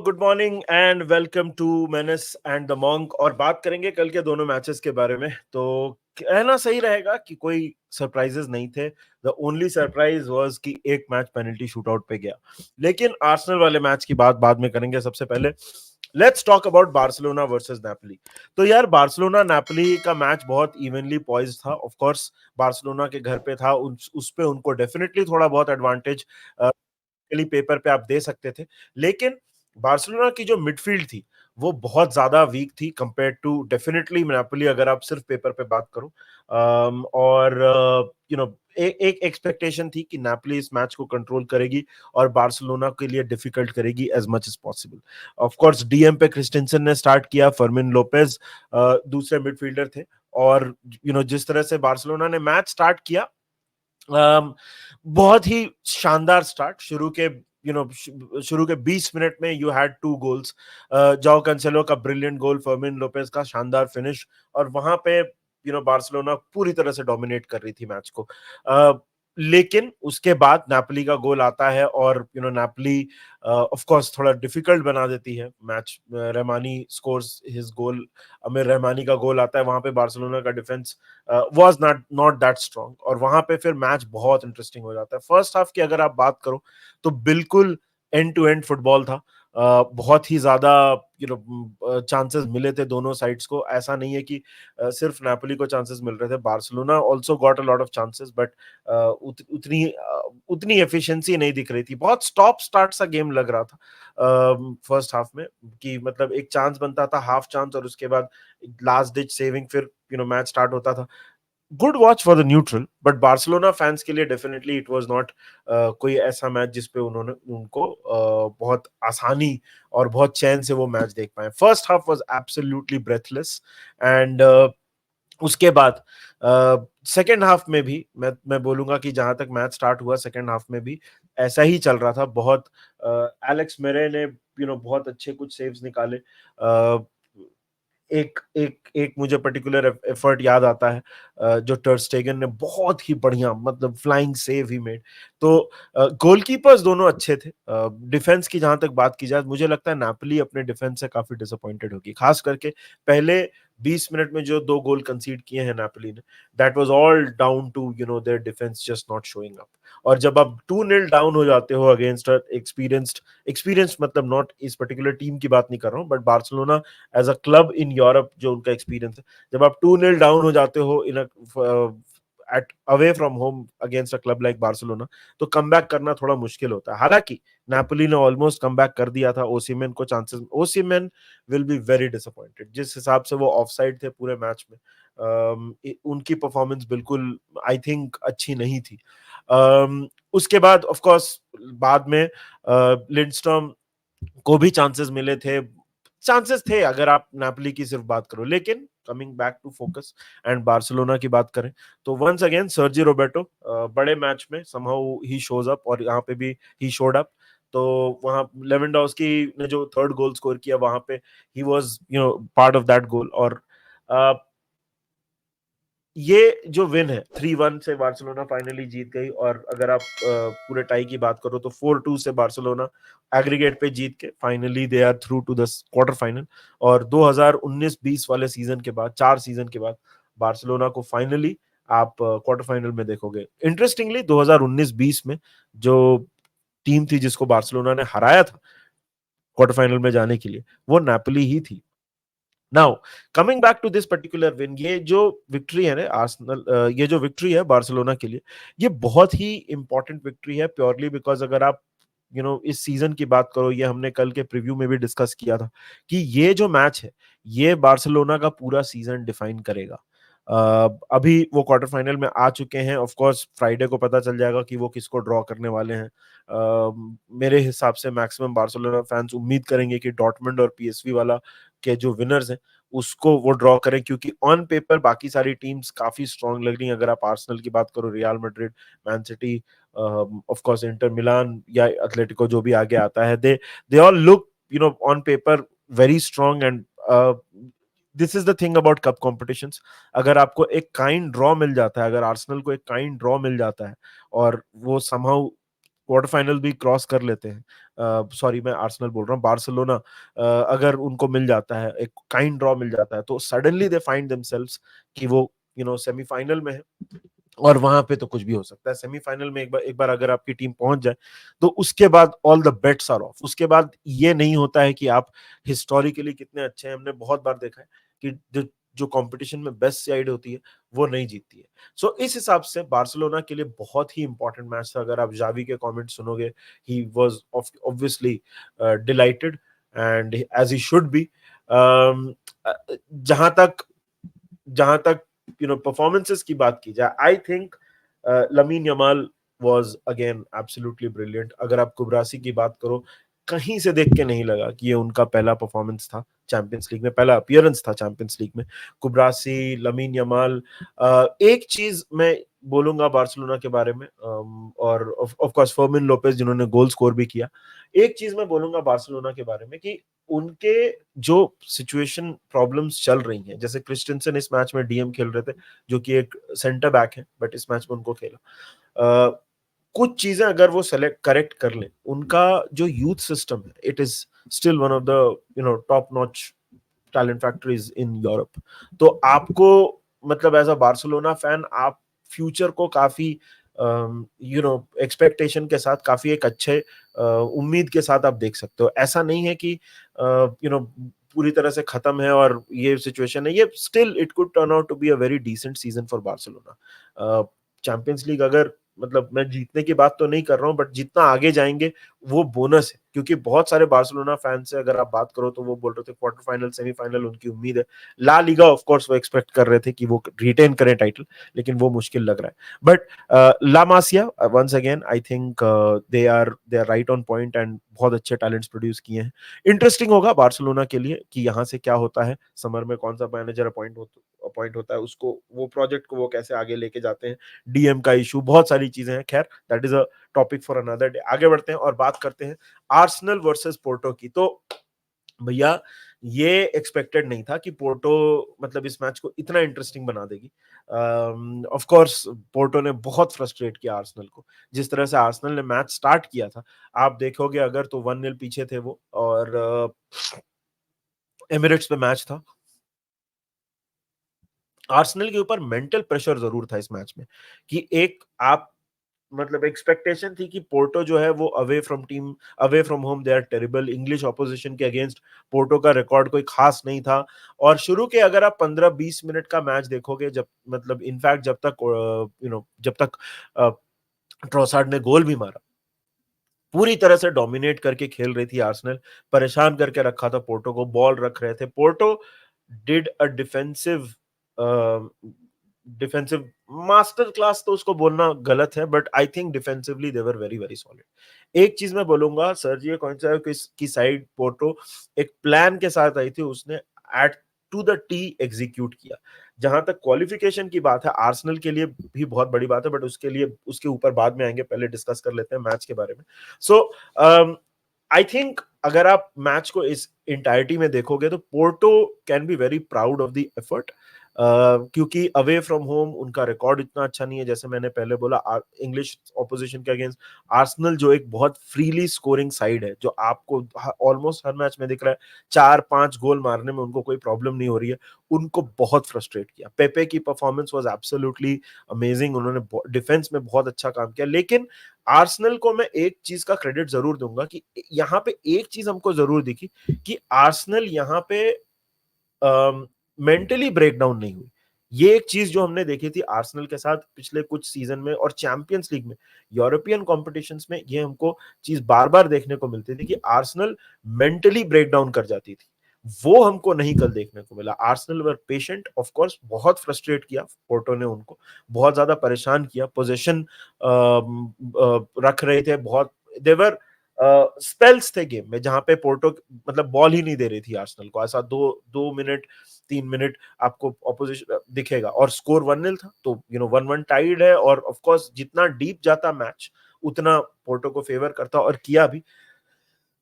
Good morning and welcome to menace and the monk. और बात करेंगे कल के दोनों मैचेस के बारे में। तो कहना सही रहेगा कि कोई सरप्राइजेस नहीं थे। द ओनली सरप्राइज वाज कि एक मैच पेनल्टी शूटआउट पे गया। लेकिन आर्सेनल वाले मैच की बात बाद में करेंगे। सबसे पहले let's talk about Barcelona versus Napoli. तो यार बार्सिलोना नेपोली का मैच बहुत इवनली पॉइज्ड था। ऑफ कोर्स बार्सिलोना के घर पे था, उस पे उनको डेफिनेटली थोड़ा बहुत एडवांटेज पेपर पे आप दे सकते थे। लेकिन बार्सिलोना की जो मिडफील्ड थी वो बहुत ज्यादा वीक थी कंपेयर टू डेफिनेटली नेपोली, अगर आप सिर्फ पेपर पे बात करो। और एक एक्सपेक्टेशन थी कि नेपोली इस मैच को कंट्रोल करेगी और बार्सिलोना के लिए डिफिकल्ट करेगी as much as possible. Of course DM पे क्रिस्टेंसन ने स्टार्ट किया, फर्मिन लोपेज दूसरे मिडफील्डर थे। और जिस तरह से बार्सिलोना ने मैच स्टार्ट किया, बहुत ही शानदार स्टार्ट। शुरू के 20 मिनट में यू हैड टू गोल्स। जाओ कैंसेलो का ब्रिलियंट गोल, फर्मिन लोपेज का शानदार फिनिश। और वहां पे बार्सिलोना पूरी तरह से डोमिनेट कर रही थी मैच को। लेकिन उसके बाद नापोली का गोल आता है और नापोली ऑफ कोर्स थोड़ा डिफिकल्ट बना देती है match. Rahmani scores his goal, अमीर रहमानी का गोल आता है। वहां पे बार्सिलोना का defence was not that strong और वहां पे फिर मैच बहुत इंटरेस्टिंग हो जाता है। फर्स्ट हाफ की अगर आप बात करो तो बिल्कुल एंड टू एंड फुटबॉल था। बहुत ही ज्यादा चांसेस मिले थे दोनों साइड्स को। ऐसा नहीं है कि सिर्फ नेपोली को चांसेस मिल रहे थे, Barcelona also got a lot of chances, but उतनी एफिशिएंसी नहीं दिख रही थी। बहुत स्टॉप स्टार्ट सा गेम लग रहा था फर्स्ट हाफ में, कि मतलब एक चांस बनता था, हाफ चांस, और उसके बाद लास्ट डिच सेविंग, फिर मैच स्टार्ट होता था। Good watch for the neutral, but Barcelona fans के लिए डेफिनेटली इट वाज नॉट कोई ऐसा मैच जिसपे उनको बहुत आसानी और बहुत चैन से वो मैच देख पाए। First half was absolutely breathless and उसके बाद सेकेंड हाफ में भी मैं बोलूंगा कि जहां तक मैच स्टार्ट हुआ सेकेंड हाफ में भी ऐसा ही चल रहा था। बहुत एलेक्स मेरे ने बहुत अच्छे कुछ सेव्स निकाले। एक एक एक मुझे पर्टिकुलर एफर्ट याद आता है, जो टर स्टेगन ने बहुत ही बढ़िया, मतलब फ्लाइंग सेव ही मेड। तो गोलकीपर्स दोनों अच्छे थे। डिफेंस की जहां तक बात की जाए, मुझे लगता है नापोली अपने डिफेंस से काफी डिसअपॉइंटेड होगी, खास करके पहले 20 मिनट में जो 2 गोल कंसीड किए हैं नापोली ने। That was all down to their defence just not showing up. और जब आप 2-0 डाउन हो जाते हो अगेंस्ट एक्सपीरियंस्ड मतलब नॉट इस पर्टिकुलर टीम की बात नहीं कर रहा हूं, but Barcelona as a club in Europe जो उनका एक्सपीरियंस है, जब आप 2-0 डाउन हो जाते हो in at away from home against a club like Barcelona, तो कम बैक करना थोड़ा मुश्किल होता है। हालांकि नापोली ने ऑलमोस्ट कम बैक कर दिया था। ओसिमेन को chances, Osimhen will be very disappointed जिस हिसाब से वो ऑफसाइड थे पूरे मैच में। उनकी परफॉर्मेंस बिल्कुल आई थिंक अच्छी नहीं थी। उसके बाद ऑफ कोर्स बाद में लिंडस्टॉर्म को भी चांसेस मिले थे। चांसेस थे अगर आप नापोली की सिर्फ बात करो। लेकिन coming back to focus and Barcelona की बात करें, तो वंस अगेन सर्जी रोबर्टो बड़े मैच में समहाउ ही शोज अप, और यहाँ पे भी ही शोड अप। तो वहां लेवेंडोव्स्की ने जो थर्ड गोल स्कोर किया, वहां पे he was part of that goal. और ये जो विन है 3-1 से बार्सिलोना फाइनली जीत गई। और अगर आप पूरे टाई की बात करो तो 4-2 से बार्सिलोना एग्रीगेट पे जीत के finally they are through to the quarter final. और 2019-20 वाले सीजन के बाद, 4 सीजन के बाद, बार्सिलोना को फाइनली आप क्वार्टर फाइनल में देखोगे। इंटरेस्टिंगली 2019-20 में जो टीम थी जिसको बार्सिलोना ने हराया था क्वार्टर फाइनल में जाने के लिए, वो नेपोली ही थी। Now coming back to this particular win, ये जो विक्ट्री है ना आर्सेनल, ये जो विक्ट्री है बार्सिलोना के लिए, ये बहुत ही इंपॉर्टेंट विक्ट्री है, प्योरली बिकॉज अगर आप इस सीजन की बात करो, ये हमने कल के प्रीव्यू में भी डिस्कस किया था कि ये जो मैच है ये बार्सिलोना का पूरा सीजन डिफाइन करेगा। अभी वो क्वार्टर फाइनल में आ चुके हैं। ऑफ कोर्स फ्राइडे को पता चल जाएगा कि वो किसको ड्रॉ करने वाले हैं। मेरे हिसाब से मैक्सिमम बार्सिलोना फैंस उम्मीद करेंगे कि डॉर्टमुंड और पीएसवी वाला के जो विनर्स हैं उसको वो ड्रॉ करें, क्योंकि ऑन पेपर बाकी सारी टीम्स काफी स्ट्रांग लग रही हैं। अगर आप आर्सेनल की बात करो, real Madrid, man city, of course Inter Milan या एथलेटिको जो भी आगे आता है, they all look on paper very strong. And this is the thing about cup competitions. अगर आपको एक काइंड ड्रॉ मिल जाता है, अगर आर्सेनल को एक काइंड ड्रॉ मिल जाता है और वो समहाउ क्वार्टर फाइनल भी क्रॉस कर लेते हैं, सॉरी मैं आर्सेनल बोल रहा हूँ, बार्सिलोना, अगर उनको मिल जाता है, एक काइंड ड्रॉ मिल जाता है, तो सडनली दे फाइंड देमसेल्व्स कि वो सेमीफाइनल में है, और वहां पे तो कुछ भी हो सकता है। सेमीफाइनल में एक बार अगर आपकी टीम पहुंच जाए, तो उसके बाद all the bets are off. उसके बाद ये नहीं होता है कि आप हिस्टोरिकली कितने अच्छे हैं, हमने बहुत बार देखा है कि जो जो कंपटीशन में बेस्ट साइड होती है वो नहीं जीतती है। सो इस हिसाब से बार्सिलोना के लिए बहुत ही इंपॉर्टेंट मैच था। अगर आप जावी के कमेंट सुनोगे, he was obviously delighted, and as he should be. जहां तक जहां तक परफॉर्मेंसेस की बात की जाए, I think Lamine Yamal was again absolutely brilliant. अगर आप कुबरासी की बात करो, कहीं से देख के नहीं लगा कि ये उनका पहला परफॉर्मेंस था चैंपियंस लीग में, पहला अपीयरेंस था चैंपियंस लीग में। कुबरासी, लमीन यमाल, एक चीज मैं बोलूंगा बार्सिलोना के बारे में, और ऑफ कोर्स फर्मिन लोपेज जिन्होंने गोल स्कोर भी किया। एक चीज मैं बोलूंगा बार्सिलोना के बारे में कि उनके जो सिचुएशन प्रॉब्लम्स चल रही हैं, जैसे क्रिस्टियनसन इस मैच में डीएम खेल रहे थे, जो कि एक सेंटर बैक है, बट इस मैच में उनको खेला। कुछ चीजें अगर वो सेलेक्ट करेक्ट कर ले, उनका जो यूथ सिस्टम है, it is still one of the top notch talent factories in Europe. तो आपको, मतलब एज अ बार्सिलोना फैन, आप फ्यूचर को काफी एक्सपेक्टेशन के साथ, काफी एक अच्छे उम्मीद के साथ आप देख सकते हो। ऐसा नहीं है कि पूरी तरह से खत्म है और ये सिचुएशन है, ये still it could turn out to be a very decent season for Barcelona. Champions League, अगर, मतलब मैं जीतने की बात तो नहीं कर रहा हूं, बट जितना आगे जाएंगे वो बोनस है, क्योंकि बहुत सारे बार्सिलोना फैन से अगर आप बात करो तो वो बोल रहे थे क्वार्टर फाइनल, सेमीफाइनल उनकी उम्मीद है। ला लीगा ऑफ कोर्स वो एक्सपेक्ट कर रहे थे कि वो रिटेन करें टाइटल, लेकिन वो मुश्किल लग रहा है। But La Masia, once again I think they are right on point, and बहुत अच्छे टैलेंट्स प्रोड्यूस किए हैं। इंटरेस्टिंग होगा बार्सिलोना के लिए कि यहाँ से क्या होता है, समर में कौन सा मैनेजर अपॉइंट होता है, उसको, वो प्रोजेक्ट को वो कैसे आगे लेके जाते हैं। डीएम का इशू, बहुत सारी चीजें हैं, खैर that is a topic for another day. आगे बढ़ते हैं और बात करते हैं आर्सेनल वर्सेस पोर्टो की। तो भैया, ये एक्सपेक्टेड नहीं था कि पोर्टो मतलब इस मैच को इतना इंटरेस्टिंग बना देगी। ऑफ कोर्स पोर्टो ने बहुत फ्रस्ट्रेट किया आर्सेनल को। जिस तरह से आर्सेनल ने मैच स्टार्ट किया था, आप देखोगे अगर, तो 1-0 पीछे थे वो, और एमिरेट्स पे मैच था। आर्सेनल के ऊपर मेंटल प्रेशर जरूर था इस मैच में, कि एक आप, मतलब एक्सपेक्टेशन थी कि पोर्टो जो है वो away from home they are terrible, English opposition के अगेंस्ट पोर्टो का रिकॉर्ड कोई खास नहीं था। और शुरू के अगर आप 15-20 मिनट का मैच देखोगे, जब, मतलब इनफैक्ट जब तक ट्रोसार्ड ने गोल भी मारा, पूरी तरह से डोमिनेट करके खेल रही थी आर्सेनल, परेशान करके रखा था पोर्टो को, बॉल रख रहे थे। Porto did a defensive masterclass, तो उसको बोलना गलत है, but I think defensively they were very very solid. एक चीज मैं बोलूंगा, सर्जियो कॉन्सेलो की साइड पोर्टो एक प्लान के साथ आई थी, उसने it to the T execute किया। जहां तक क्वालिफिकेशन की बात है, आर्सेनल के लिए भी बहुत बड़ी बात है, बट उसके लिए, उसके ऊपर बाद में आएंगे, पहले डिस्कस कर लेते हैं मैच के बारे में। सो आई थिंक अगर आप मैच को इस इंटायरिटी में देखोगे, तो Porto can be very proud of the effort, क्योंकि अवे फ्रॉम होम उनका रिकॉर्ड इतना अच्छा नहीं है। जैसे मैंने पहले बोला, इंग्लिश ऑपोजिशन के अगेंस्ट आर्सेनल जो एक बहुत फ्रीली स्कोरिंग साइड है, जो आपको ऑलमोस्ट हर मैच में दिख रहा है, 4-5 गोल मारने में उनको कोई प्रॉब्लम नहीं हो रही है, उनको बहुत फ्रस्ट्रेट किया। पेपे की परफॉर्मेंस वाज एब्सोल्युटली अमेजिंग, उन्होंने डिफेंस में बहुत अच्छा काम किया। लेकिन आर्सेनल को मैं एक चीज का क्रेडिट जरूर दूंगा, कि यहाँ पे एक चीज हमको जरूर दिखी, कि आर्सेनल यहाँ पे मेंटली ब्रेकडाउन नहीं हुई। ये एक चीज जो हमने देखी थी आर्सेनल के साथ पिछले कुछ सीजन में, और चैंपियंस लीग में, यूरोपियन कॉम्पिटिशंस में, ये हमको चीज बार बार देखने को मिलती थी कि आर्सेनल मेंटली ब्रेकडाउन कर जाती थी। वो हमको नहीं कल देखने को मिला। Arsenal were patient, of course बहुत फ्रस्ट्रेट किया पोर्टो ने उनको, बहुत ज्यादा परेशान किया। पोजीशन रख रहे थे बहुत, देवर स्पेल्स थे गेम में जहां पे पोर्टो, मतलब बॉल ही नहीं दे रही थी आर्सेनल को। ऐसा 2 मिनट 3 मिनट आपको ऑपोजिशन दिखेगा, और स्कोर 1-0 था, तो 1-1 टाइड है, और ऑफ कोर्स जितना डीप जाता मैच, उतना पोर्टो को फेवर करता, और किया भी।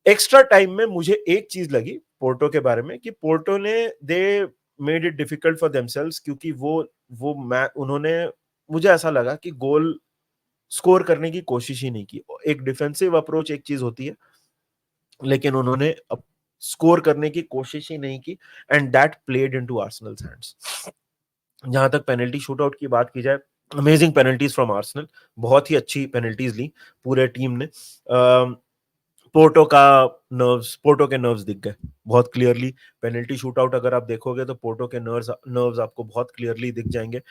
एक्स्ट्रा टाइम में मुझे एक चीज लगी पोर्टो के बारे में, कि पोर्टो ने, they made it difficult for themselves, क्योंकि वो मैं उन्होंने, मुझे ऐसा लगा कि गोल स्कोर करने की कोशिश ही नहीं की। एक डिफेंसिव अप्रोच एक चीज होती है, लेकिन उन्होंने स्कोर करने की कोशिश ही नहीं की, and that played into Arsenal's hands. जहां तक पेनल्टी शूटआउट की बात की जाए, अमेजिंग पेनल्टीज फ्रॉम आर्सेनल, बहुत ही अच्छी पेनल्टीज ली पूरे टीम ने। पोर्टो का पोर्टो के नर्व्स दिख गए बहुत क्लियरली। पेनल्टी शूटआउट अगर आप देखोगे तो पोर्टो के नर्व्स आपको बहुत क्लियरली दिख जाएंगे।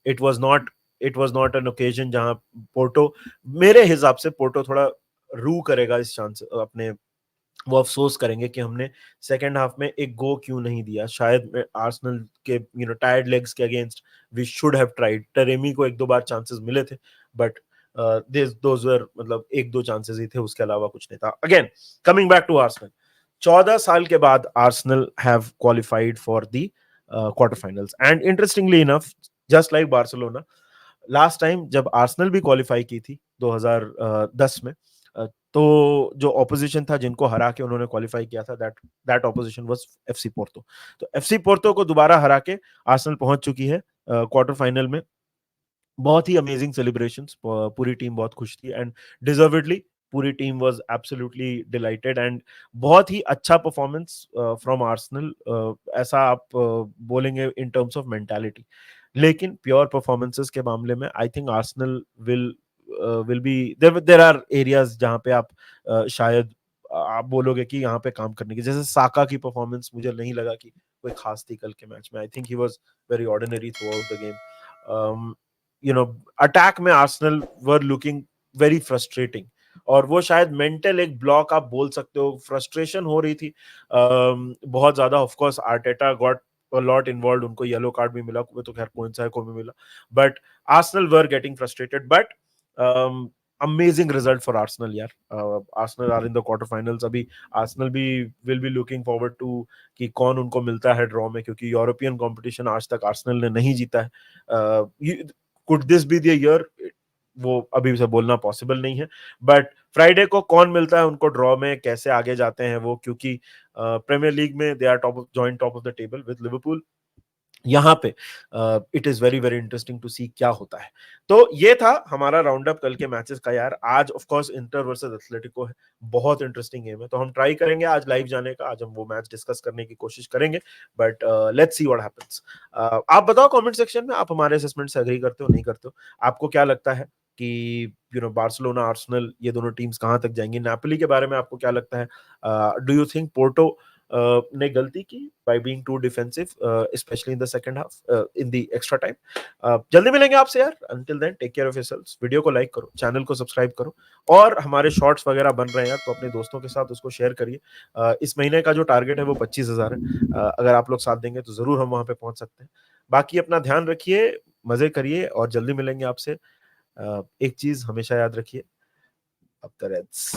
It was not it was not an occasion जहां पोर्टो, मेरे हिसाब से पोर्टो थोड़ा रू करेगा इस चांस अपने, वो अफसोस करेंगे कि हमने सेकेंड हाफ में एक गो क्यों नहीं दिया। शायद आर्सेनल के टायर्ड लेग्स के against we should have tried. टरेमी को एक दो बार चांसेस मिले थे, बट दोज वर मतलब एक दो चांसेस ही थे, उसके अलावा कुछ नहीं था। Again coming back to Arsenal, 14 साल के बाद Arsenal have qualified for the quarter finals, and interestingly enough just like Barcelona, last time जब आर्सेनल भी क्वालिफाई की थी 2010 में, तो जो ऑपोजिशन था जिनको हरा के उन्होंने क्वालिफाई किया था, that that opposition was FC Porto. तो एफसी पोर्तो को दोबारा हरा के आर्सेनल पहुंच चुकी है क्वार्टर फाइनल में। बहुत ही अमेजिंग सेलिब्रेशंस, पूरी टीम बहुत खुश थी, एंड डिजर्वेडली पूरी team was absolutely delighted, and बहुत ही अच्छा परफॉर्मेंस फ्रॉम आर्सेनल, ऐसा आप बोलेंगे इन टर्म्स ऑफ मेंटालिटी। लेकिन प्योर परफॉर्मेंसेस के मामले में I think Arsenal will be there are areas जहां पे आप शायद आप बोलोगे कि यहाँ पे काम करने की, जैसे साका की परफॉर्मेंस मुझे नहीं लगा कि कोई खास थी कल के मैच में। I think he was very ordinary throughout the game. Attack में Arsenal were looking very frustrating, और वो शायद मेंटल एक ब्लॉक आप बोल सकते हो, फ्रस्ट्रेशन हो रही थी बहुत ज्यादा। Of course Arteta got a lot involved, उनको येलो कार्ड भी मिला, वो तो खैर कोइंसाइड को भी मिला, but Arsenal were getting frustrated. But amazing result for Arsenal यार। Arsenal are in the quarter finals. अभी आर्सेनल भी will be looking forward to कि कौन उनको मिलता है ड्रॉ में, क्योंकि यूरोपियन कंपटीशन आज तक आर्सेनल ने नहीं जीता है। Could this be the year, वो अभी से बोलना पॉसिबल नहीं है, बट फ्राइडे को कौन मिलता है उनको ड्रॉ में, कैसे आगे जाते हैं वो, क्योंकि प्रीमियर लीग में they are joint top of the table with Liverpool. यहाँ पे it is very very interesting to see क्या होता है। तो ये था हमारा राउंड अप कल के मैचेस का यार। आज of course inter versus Atletico है, बहुत इंटरेस्टिंग गेम है, तो हम ट्राई करेंगे आज लाइव जाने का, आज हम वो मैच डिस्कस करने की कोशिश करेंगे, but let's see what happens. आप बताओ कमेंट सेक्शन में, आप हमारे असेसमेंट से एग्री करते हो नहीं करते हो, आपको क्या लगता है कि बार्सिलोना आर्सेनल ये दोनों टीम्स कहां तक जाएंगी? नापोली के बारे में आपको क्या लगता है? डू यू थिंक पोर्टो ने गलती की by being too defensive, specially in the second half, in the extra time? जल्दी मिलेंगे आपसे यार, until then take care of yourselves. Video को लाइक करो, चैनल को सब्सक्राइब करो, और हमारे शॉर्ट्स वगैरह बन रहे हैं यार, तो अपने दोस्तों के साथ उसको शेयर करिए। इस महीने का जो टारगेट है वो 25,000 है। अगर आप लोग साथ देंगे तो जरूर हम वहां पे पहुंच सकते हैं। बाकी अपना ध्यान रखिए, मजे करिए, और जल्दी मिलेंगे आपसे। एक चीज हमेशा याद रखिए, अब द रेड्स।